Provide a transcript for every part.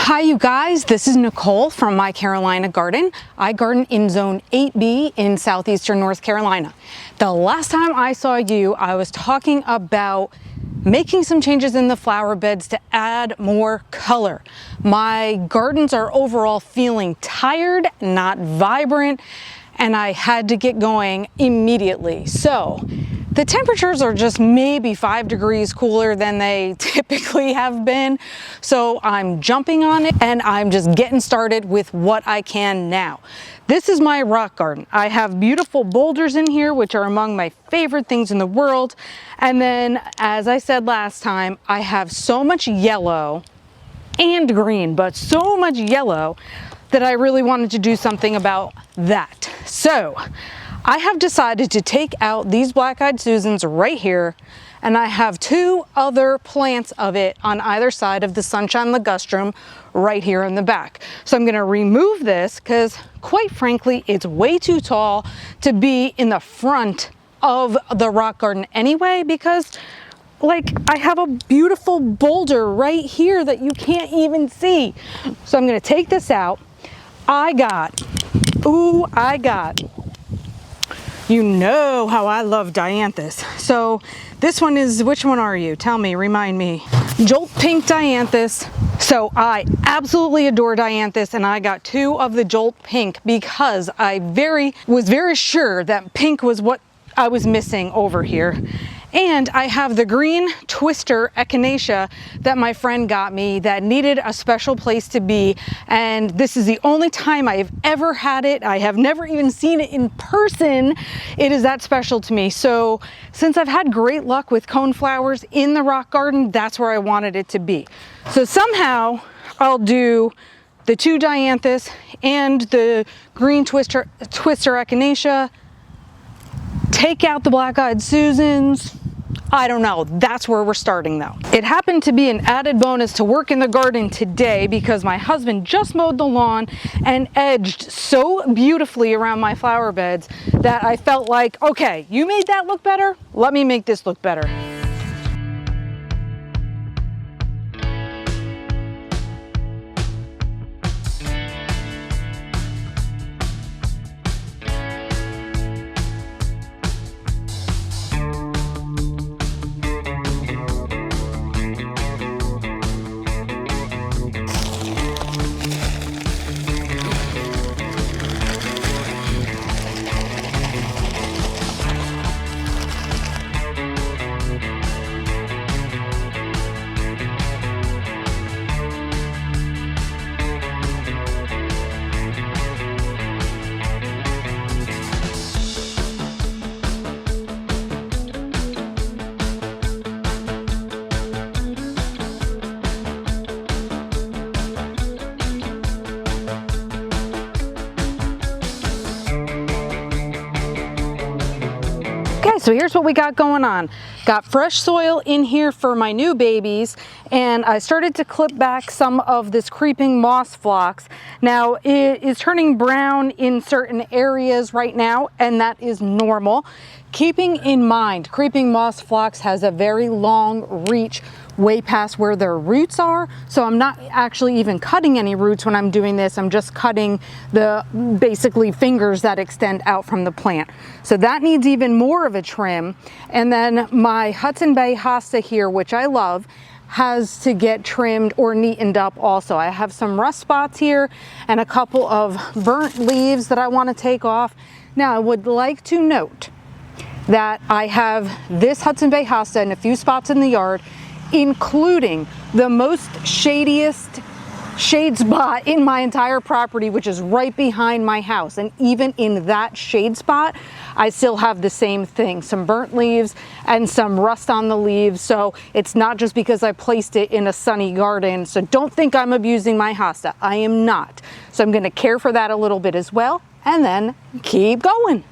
Hi you guys, this is Nicole from My Carolina Garden. I garden in Zone 8B in southeastern North Carolina. The last time I saw you, I was talking about making some changes in the flower beds to add more color. My gardens are overall feeling tired, not vibrant, and I had to get going immediately. So the temperatures are just maybe 5 degrees cooler than they typically have been. So I'm jumping on it and I'm just getting started with what I can now. This is my rock garden. I have beautiful boulders in here, which are among my favorite things in the world. And then, as I said last time, I have so much yellow and green, but so much yellow that I really wanted to do something about that. So I have decided to take out these black-eyed Susans right here, and I have two other plants of it on either side of the sunshine ligustrum right here in the back. So I'm going to remove this because, quite frankly, it's way too tall to be in the front of the rock garden anyway, because I have a beautiful boulder right here that you can't even see. So I'm going to take this out. You know how I love dianthus. So this one is, which one are you? Tell me, remind me. Jolt Pink Dianthus. So I absolutely adore dianthus, and I got two of the Jolt Pink because I was very sure that pink was what I was missing over here. And I have the green twister echinacea that my friend got me that needed a special place to be. And this is the only time I've ever had it. I have never even seen it in person. It is that special to me. So since I've had great luck with coneflowers in the rock garden, that's where I wanted it to be. So somehow I'll do the two dianthus and the green twister echinacea, take out the black-eyed Susans. I don't know, that's where we're starting though. It happened to be an added bonus to work in the garden today because my husband just mowed the lawn and edged so beautifully around my flower beds that I felt like, okay, you made that look better, let me make this look better. Okay, so here's what we got going on. Got fresh soil in here for my new babies, and I started to clip back some of this creeping moss phlox. Now, it is turning brown in certain areas right now, and that is normal. Keeping in mind, creeping moss phlox has a very long reach way past where their roots are. So I'm not actually even cutting any roots when I'm doing this. I'm just cutting the basically fingers that extend out from the plant. So that needs even more of a trim. And then my Hudson Bay hosta here, which I love, has to get trimmed or neatened up also. I have some rust spots here and a couple of burnt leaves that I want to take off. Now I would like to note that I have this Hudson Bay hosta in a few spots in the yard, including the most shadiest shade spot in my entire property, which is right behind my house. And even in that shade spot, I still have the same thing, some burnt leaves and some rust on the leaves. So it's not just because I placed it in a sunny garden. So don't think I'm abusing my hosta. I am not. So I'm going to care for that a little bit as well, and then keep going.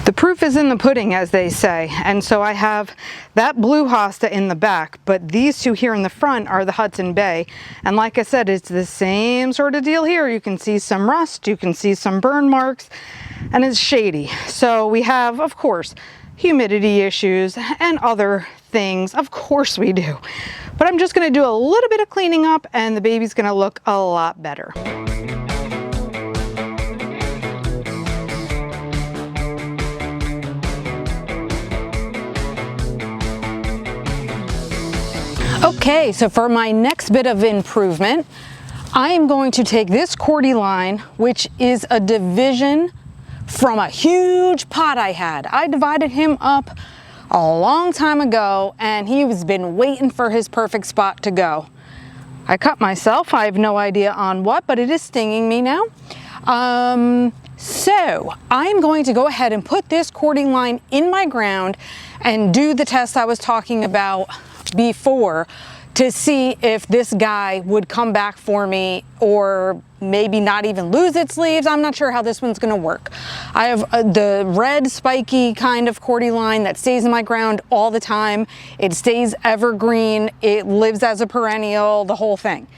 The proof is in the pudding, as they say, and so I have that blue hosta in the back, but these two here in the front are the Hudson Bay, and like I said, it's the same sort of deal here. You can see some rust, you can see some burn marks, and it's shady. So we have, of course, humidity issues and other things. Of course we do. But I'm just going to do a little bit of cleaning up and the baby's going to look a lot better. Okay, so for my next bit of improvement, I am going to take this cordy line, which is a division from a huge pot I had. I divided him up a long time ago and he's been waiting for his perfect spot to go. I cut myself, I have no idea on what, but it is stinging me now. So I'm going to go ahead and put this cordy line in my ground and do the test I was talking about before to see if this guy would come back for me or maybe not even lose its leaves. I'm not sure how this one's going to work. I have the red spiky kind of cordy line that stays in my ground all the time. It stays evergreen. It lives as a perennial, the whole thing.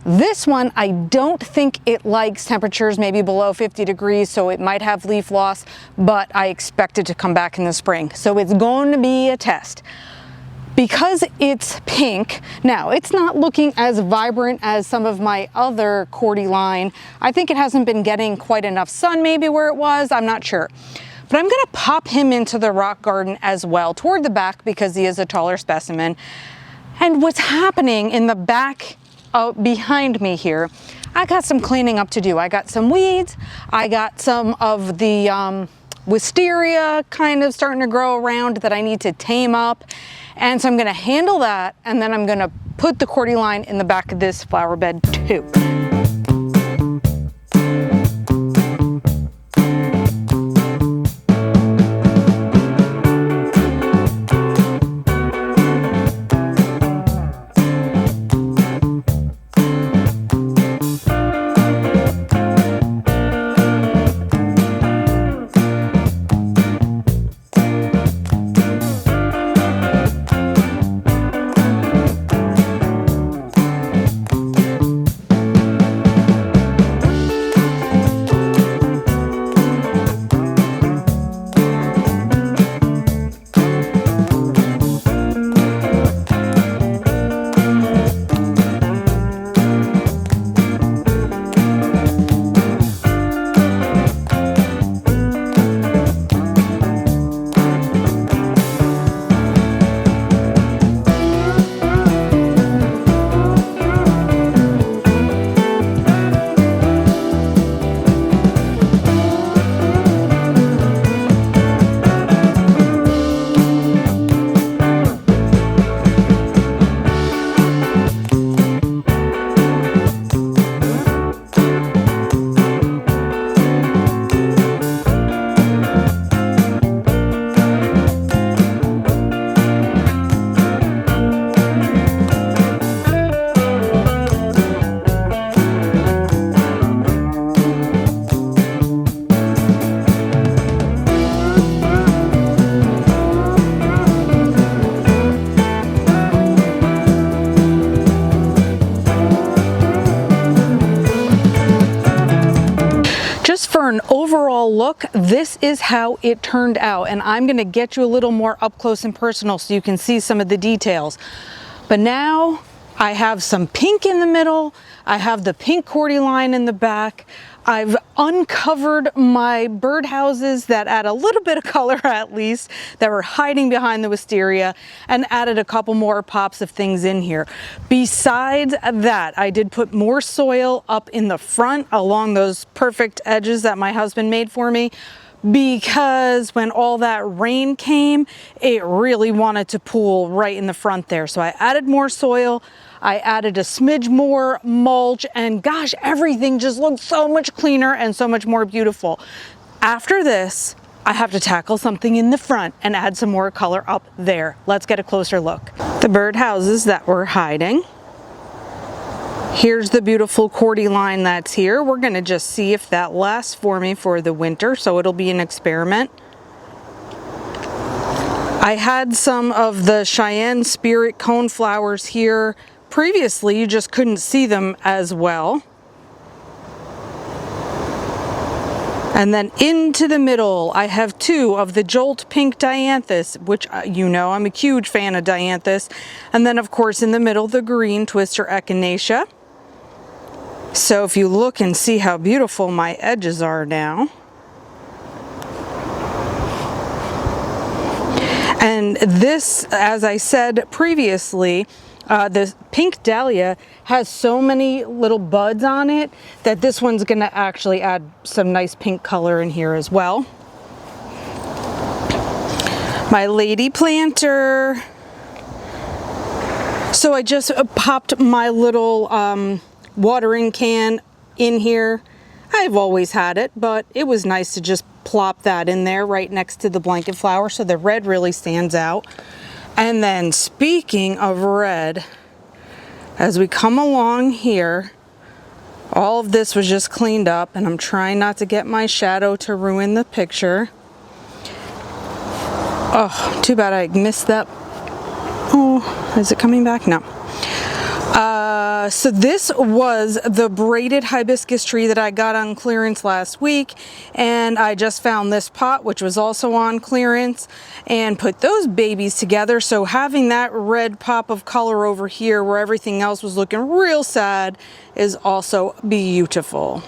This one, I don't think it likes temperatures maybe below 50 degrees, so it might have leaf loss, but I expect it to come back in the spring. So it's going to be a test. Because it's pink, now it's not looking as vibrant as some of my other cordy line. I think it hasn't been getting quite enough sun maybe where it was, I'm not sure. But I'm gonna pop him into the rock garden as well, toward the back because he is a taller specimen. And what's happening in the back behind me here, I got some cleaning up to do. I got some weeds, I got some of the wisteria kind of starting to grow around that I need to tame up. And so I'm going to handle that, and then I'm going to put the cordy line in the back of this flower bed too. For an overall look, this is how it turned out, and I'm going to get you a little more up close and personal so you can see some of the details. But now I have some pink in the middle, I have the pink cordy line in the back, I've uncovered my birdhouses that add a little bit of color at least, that were hiding behind the wisteria, and added a couple more pops of things in here. Besides that, I did put more soil up in the front along those perfect edges that my husband made for me, because when all that rain came, it really wanted to pool right in the front there. So I added more soil, I added a smidge more mulch, and gosh, everything just looked so much cleaner and so much more beautiful. After this, I have to tackle something in the front and add some more color up there. Let's get a closer look. The birdhouses that were hiding. Here's the beautiful cordy line that's here. We're gonna just see if that lasts for me for the winter, so it'll be an experiment. I had some of the Cheyenne Spirit coneflowers here. Previously, you just couldn't see them as well. And then into the middle, I have 2 of the Jolt Pink Dianthus, which you know I'm a huge fan of Dianthus. And then of course in the middle, the green Twister Echinacea. So if you look and see how beautiful my edges are now. And this, as I said previously, the pink dahlia has so many little buds on it that this one's going to actually add some nice pink color in here as well. My lady planter. So I just popped my little watering can in here. I've always had it, but it was nice to just plop that in there right next to the blanket flower so the red really stands out. And then speaking of red, as we come along here, all of this was just cleaned up, and I'm trying not to get my shadow to ruin the picture. Oh, too bad I missed that. Oh, is it coming back? No. So this was the braided hibiscus tree that I got on clearance last week, and I just found this pot which was also on clearance and put those babies together. So having that red pop of color over here where everything else was looking real sad is also beautiful.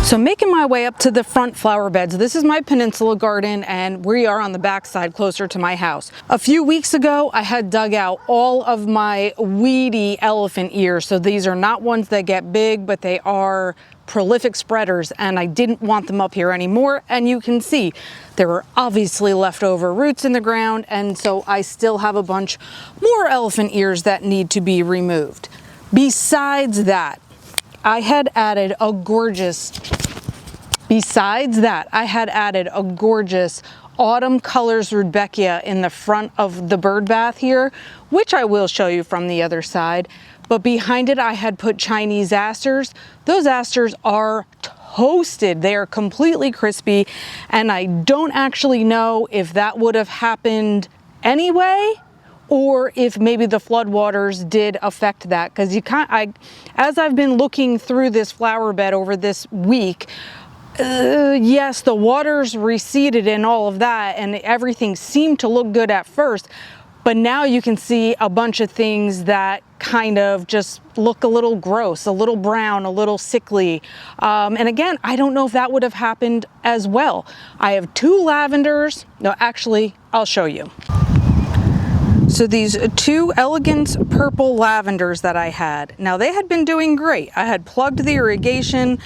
So making my way up to the front flower beds. This is my peninsula garden and we are on the back side closer to my house. A few weeks ago, I had dug out all of my weedy elephant ears. So these are not ones that get big, but they are prolific spreaders, and I didn't want them up here anymore. And you can see there were obviously leftover roots in the ground, and so I still have a bunch more elephant ears that need to be removed. Besides that, I had added a gorgeous autumn colors rudbeckia in the front of the bird bath here, which I will show you from the other side. But behind it, I had put Chinese asters. Those asters are toasted. They are completely crispy, and I don't actually know if that would have happened anyway, or if maybe the floodwaters did affect that, because as I've been looking through this flower bed over this week, yes, the waters receded and all of that, and everything seemed to look good at first, but now you can see a bunch of things that kind of just look a little gross, a little brown, a little sickly. And again, I don't know if that would have happened as well. I have 2 lavenders. No, actually, I'll show you. So these 2 elegance purple lavenders that I had, now they had been doing great. I had plugged the irrigation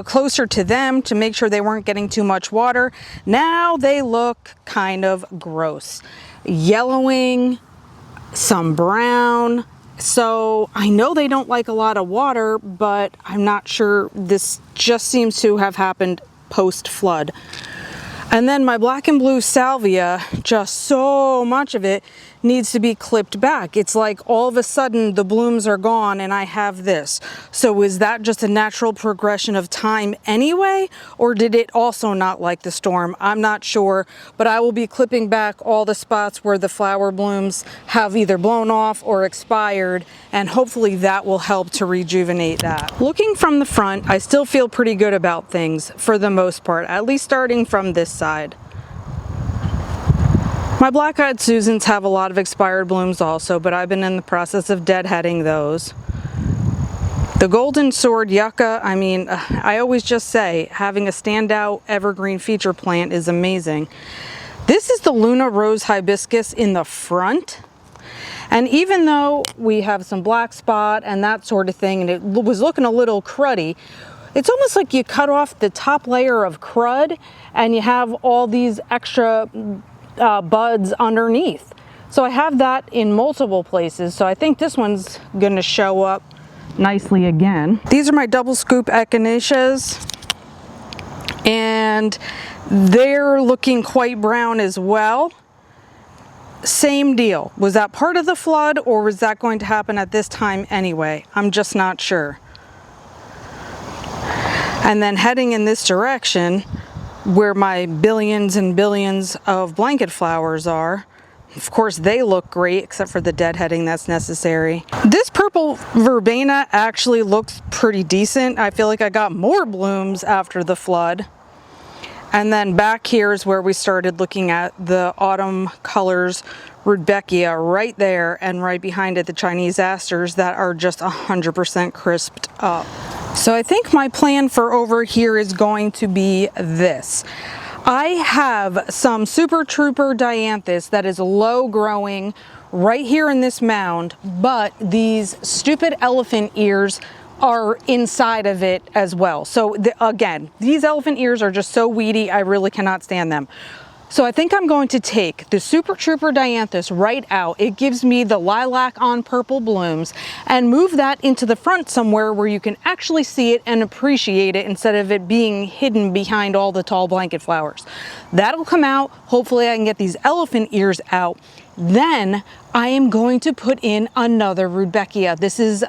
closer to them to make sure they weren't getting too much water. Now they look kind of gross. Yellowing, some brown. So I know they don't like a lot of water, but I'm not sure. This just seems to have happened post-flood. And then my black and blue salvia, just so much of it needs to be clipped back. It's like all of a sudden the blooms are gone and I have this. So is that just a natural progression of time anyway? Or did it also not like the storm? I'm not sure, but I will be clipping back all the spots where the flower blooms have either blown off or expired, and hopefully that will help to rejuvenate that. Looking from the front, I still feel pretty good about things for the most part, at least starting from this side. My black-eyed Susans have a lot of expired blooms also, but I've been in the process of deadheading those. The golden sword yucca, I mean, I always just say having a standout evergreen feature plant is amazing. This is the Luna Rose hibiscus in the front. And even though we have some black spot and that sort of thing, and it was looking a little cruddy, it's almost like you cut off the top layer of crud and you have all these extra buds underneath. So I have that in multiple places. So I think this one's gonna show up nicely again. These are my double scoop echinaceas, and they're looking quite brown as well. Same deal. Was that part of the flood, or was that going to happen at this time anyway? I'm just not sure. And then heading in this direction, where my billions and billions of blanket flowers are, of course they look great, except for the deadheading that's necessary. This purple verbena actually looks pretty decent. I feel like I got more blooms after the flood. And then back here is where we started looking at the autumn colors Rudbeckia right there, and right behind it the Chinese asters that are just 100% crisped up. So I think my plan for over here is going to be this. I have some Super Trooper dianthus that is low growing right here in this mound, but these stupid elephant ears are inside of it as well. So again, these elephant ears are just so weedy, I really cannot stand them. So I think I'm going to take the Super Trooper dianthus right out. It gives me the lilac on purple blooms, and move that into the front somewhere where you can actually see it and appreciate it instead of it being hidden behind all the tall blanket flowers. That'll come out. Hopefully I can get these elephant ears out. Then I am going to put in another Rudbeckia. This is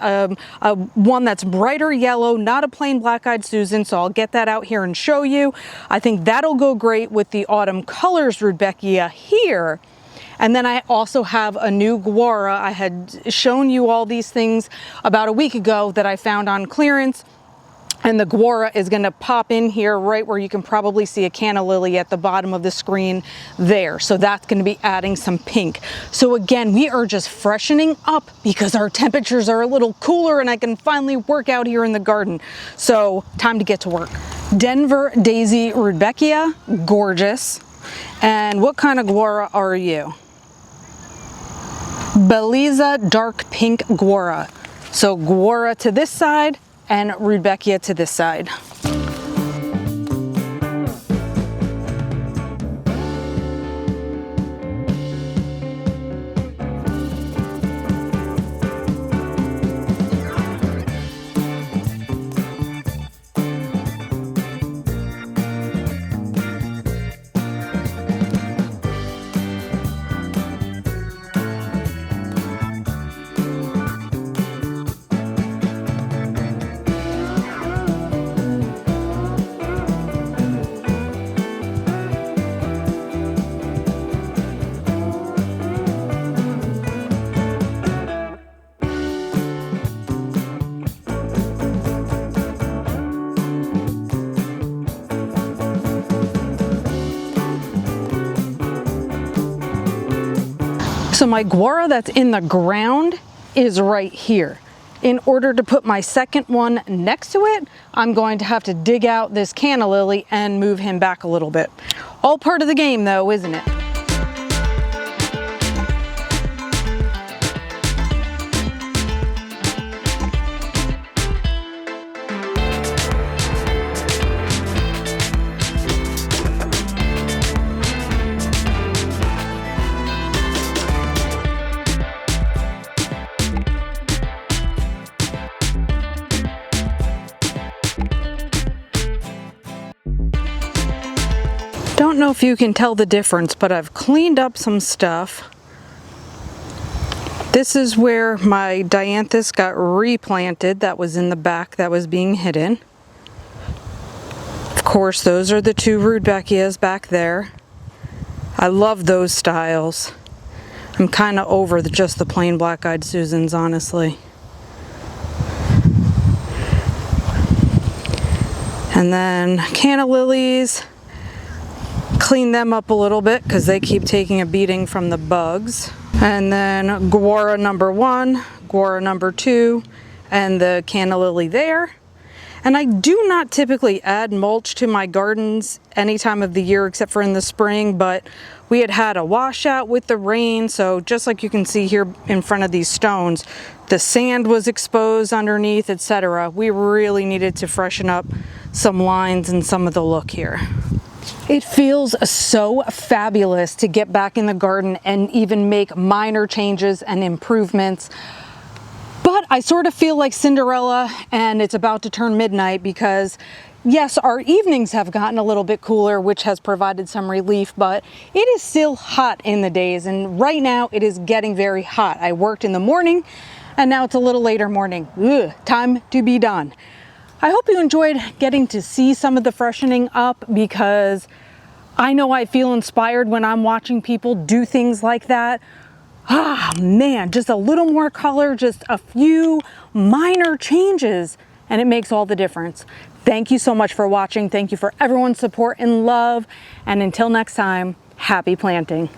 one that's brighter yellow, not a plain black-eyed Susan, so I'll get that out here and show you. I think that'll go great with the autumn colors Rudbeckia here. And then I also have a new guara. I had shown you all these things about a week ago that I found on clearance. And the guara is going to pop in here right where you can probably see a canna lily at the bottom of the screen there. So that's going to be adding some pink. So again, we are just freshening up because our temperatures are a little cooler and I can finally work out here in the garden. So time to get to work. Denver Daisy Rudbeckia, gorgeous. And what kind of guara are you? Beliza dark pink guara. So guara to this side and Rudbeckia to this side. So my guara that's in the ground is right here. In order to put my second one next to it, I'm going to have to dig out this canna lily and move him back a little bit. All part of the game though, isn't it? Don't know if you can tell the difference, but I've cleaned up some stuff. This is where my dianthus got replanted that was in the back that was being hidden. Of course, those are the two Rudbeckias back there. I love those styles. I'm kind of over just the plain black-eyed Susans, honestly. And then canna lilies. Clean them up a little bit because they keep taking a beating from the bugs. And then guara number 1, guara number 2, and the canna lily there. And I do not typically add mulch to my gardens any time of the year except for in the spring, but we had a washout with the rain, so just like you can see here in front of these stones, the sand was exposed underneath, etc. We really needed to freshen up some lines and some of the look here. It feels so fabulous to get back in the garden and even make minor changes and improvements. But I sort of feel like Cinderella and it's about to turn midnight because yes, our evenings have gotten a little bit cooler, which has provided some relief, but it is still hot in the days. And right now it is getting very hot. I worked in the morning and now it's a little later morning. Ugh, time to be done. I hope you enjoyed getting to see some of the freshening up because I know I feel inspired when I'm watching people do things like that. Ah, man, just a little more color, just a few minor changes, and it makes all the difference. Thank you so much for watching. Thank you for everyone's support and love. And until next time, happy planting.